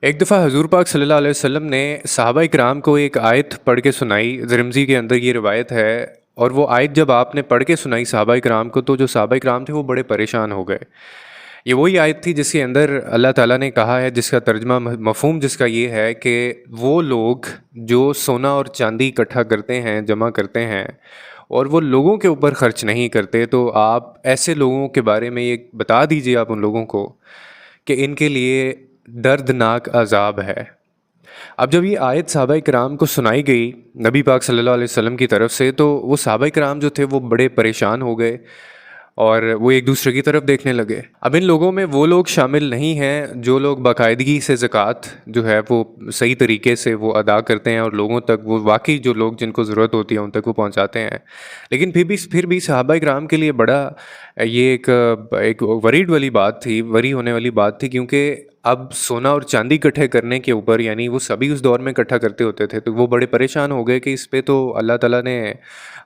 एक दफ़ा हजूर पाक सल्लल्लाहु अलैहि वसल्लम ने सहाबा इकराम को एक आयत पढ़ के सुनाई। तिरमिज़ी के अंदर ये रिवायत है। और वो आयत जब आपने पढ़ के सुनाई सहाबा इकराम को, तो जो सहाबा इकराम थे वो बड़े परेशान हो गए। ये वही आयत थी जिसके अंदर अल्लाह ताला ने कहा है, जिसका तर्जमा मफ़हूम जिसका ये है कि वो लोग जो सोना और चांदी इकट्ठा करते हैं, जमा करते हैं, और वो लोगों के ऊपर ख़र्च नहीं करते, तो आप ऐसे लोगों के बारे में ये बता दीजिए आप उन लोगों को कि इनके लिए दर्दनाक अज़ाब है। अब जब ये आयत सहाबा इकराम को सुनाई गई नबी पाक सल्लल्लाहु अलैहि वसल्लम की तरफ से, तो वो सहाबा इकराम जो थे वो बड़े परेशान हो गए और वो एक दूसरे की तरफ देखने लगे। अब इन लोगों में वो लोग शामिल नहीं हैं जो लोग बाकायदगी से ज़कात जो है वो सही तरीके से वो अदा करते हैं और लोगों तक वो वाकई जो लोग जिनको ज़रूरत होती है उन तक वो पहुंचाते हैं। लेकिन फिर भी सहाबा इकराम के लिए बड़ा ये एक वरीड वाली बात थी, वरी होने वाली बात थी, क्योंकि अब सोना और चांदी इकट्ठे करने के ऊपर, यानी वो सभी उस दौर में इकट्ठा करते होते थे, तो वो बड़े परेशान हो गए कि इस पे तो अल्लाह ताला ने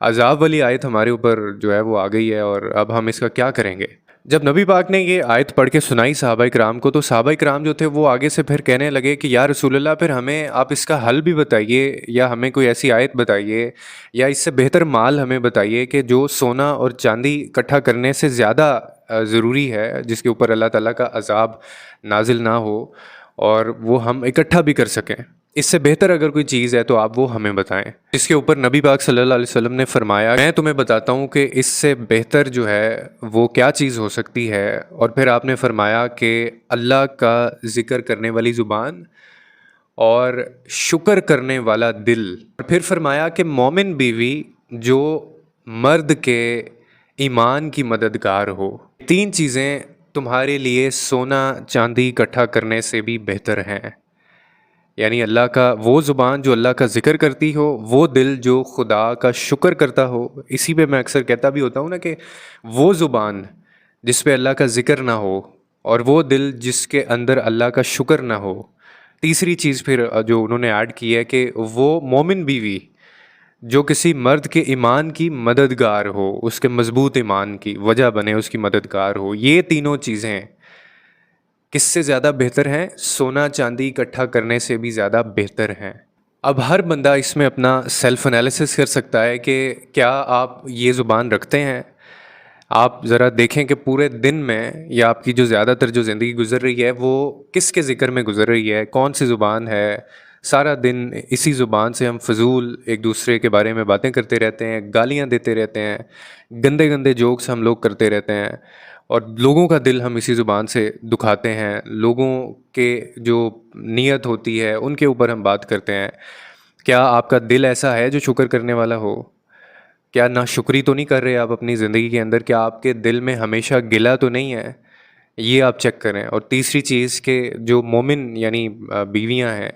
अज़ाब वाली आयत हमारे ऊपर जो है वो आ गई है और अब हम इसका क्या करेंगे। जब नबी पाक ने ये आयत पढ़ के सुनाई सहाबा इकराम को, तो सहाबा इकराम जो थे वो आगे से फिर कहने लगे कि या रसूलल्लाह, फिर हमें आप इसका हल भी बताइए, या हमें कोई ऐसी आयत बताइए, या इससे बेहतर माल हमें बताइए कि जो सोना और चांदी इकट्ठा करने से ज़्यादा ज़रूरी है, जिसके ऊपर अल्लाह ताला का अज़ाब नाजिल ना हो और वो हम इकट्ठा भी कर सकें। इससे बेहतर अगर कोई चीज़ है तो आप वो हमें बताएं। इसके ऊपर नबी पाक सल्लल्लाहु अलैहि वसल्लम ने फरमाया, मैं तुम्हें बताता हूँ कि इससे बेहतर जो है वो क्या चीज़ हो सकती है। और फिर आपने फरमाया कि अल्लाह का ज़िक्र करने वाली ज़ुबान और शुक्र करने वाला दिल। और फिर फरमाया कि मोमिन बीवी जो मर्द के ईमान की मददगार हो। तीन चीज़ें तुम्हारे लिए सोना चांदी इकट्ठा करने से भी बेहतर हैं, यानी अल्लाह का वो ज़ुबान जो अल्लाह का ज़िक्र करती हो, वो दिल जो खुदा का शुक्र करता हो। इसी पे मैं अक्सर कहता भी होता हूँ ना कि वो ज़ुबान जिस पे अल्लाह का ज़िक्र ना हो और वो दिल जिसके अंदर अल्लाह का शुक्र ना हो। तीसरी चीज़ फिर जो उन्होंने ऐड की है कि वो मोमिन बीवी जो किसी मर्द के ईमान की मददगार हो, उसके मजबूत ईमान की वजह बने, उसकी मददगार हो। ये तीनों चीज़ें किससे ज़्यादा बेहतर हैं? सोना चांदी इकट्ठा करने से भी ज़्यादा बेहतर हैं। अब हर बंदा इसमें अपना सेल्फ एनालिसिस कर सकता है कि क्या आप ये ज़ुबान रखते हैं। आप ज़रा देखें कि पूरे दिन में या आपकी जो ज़्यादातर जो ज़िंदगी गुजर रही है वो किसके ज़िक्र में गुजर रही है, कौन सी ज़ुबान है। सारा दिन इसी ज़ुबान से हम फजूल एक दूसरे के बारे में बातें करते रहते हैं, गालियाँ देते रहते हैं, गंदे गंदे जोक्स हम लोग करते रहते हैं और लोगों का दिल हम इसी ज़ुबान से दुखाते हैं। लोगों के जो नीयत होती है उनके ऊपर हम बात करते हैं। क्या आपका दिल ऐसा है जो शुक्र करने वाला हो? क्या नाशुक्री तो नहीं कर रहे आप अपनी ज़िंदगी के अंदर? क्या आपके दिल में हमेशा गिला तो नहीं है? ये आप चेक करें। और तीसरी चीज़ के जो मोमिन यानी बीवियां हैं,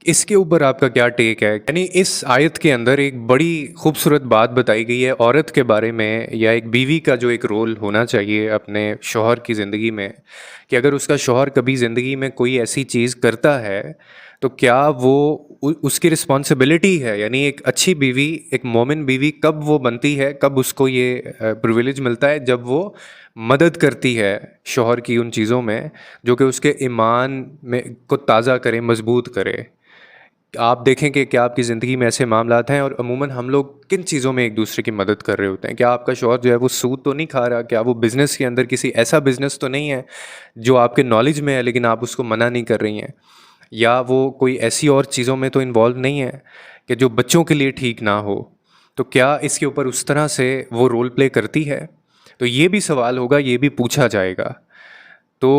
इसके ऊपर आपका क्या टेक है? यानी इस आयत के अंदर एक बड़ी खूबसूरत बात बताई गई है औरत के बारे में, या एक बीवी का जो एक रोल होना चाहिए अपने शौहर की ज़िंदगी में, कि अगर उसका शौहर कभी ज़िंदगी में कोई ऐसी चीज़ करता है तो क्या वो उसकी रिस्पॉन्सिबिलिटी है। यानी एक अच्छी बीवी, एक मोमिन बीवी कब वो बनती है, कब उसको ये प्रिविलेज मिलता है? जब वो मदद करती है शौहर की उन चीज़ों में जो कि उसके ईमान में को ताज़ा करे, मजबूत करे। आप देखें कि क्या आपकी ज़िंदगी में ऐसे मामलात हैं, और अमूमन हम लोग किन चीज़ों में एक दूसरे की मदद कर रहे होते हैं। क्या आपका शौहर जो है वो सूद तो नहीं खा रहा? क्या वो बिज़नेस के अंदर किसी ऐसा बिज़नेस तो नहीं है जो आपके नॉलेज में है लेकिन आप उसको मना नहीं कर रही हैं? या वो कोई ऐसी और चीज़ों में तो इन्वॉल्व नहीं है कि जो बच्चों के लिए ठीक ना हो? तो क्या इसके ऊपर उस तरह से वो रोल प्ले करती है? तो ये भी सवाल होगा, ये भी पूछा जाएगा। तो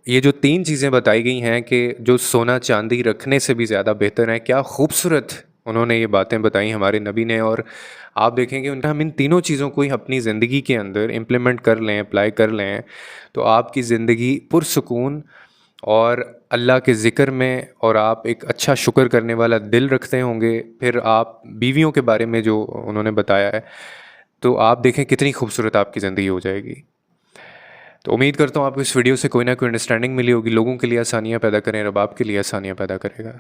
ये जो तीन चीज़ें बताई गई हैं कि जो सोना चांदी रखने से भी ज़्यादा बेहतर है, क्या खूबसूरत उन्होंने ये बातें बताई हमारे नबी ने। और आप देखेंगे उनका हम इन तीनों चीज़ों को ही अपनी ज़िंदगी के अंदर इम्प्लीमेंट कर लें, अप्लाई कर लें, तो आपकी ज़िंदगी पुरसुकून और अल्लाह के ज़िक्र में, और आप एक अच्छा शुक्र करने वाला दिल रखते होंगे। फिर आप बीवियों के बारे में जो उन्होंने बताया है, तो आप देखें कितनी खूबसूरत आपकी ज़िंदगी हो जाएगी। तो उम्मीद करता हूँ आपको इस वीडियो से कोई ना कोई अंडरस्टैंडिंग मिली होगी। लोगों के लिए आसानियाँ पैदा करें, रब आपके लिए आसानियाँ पैदा करेगा।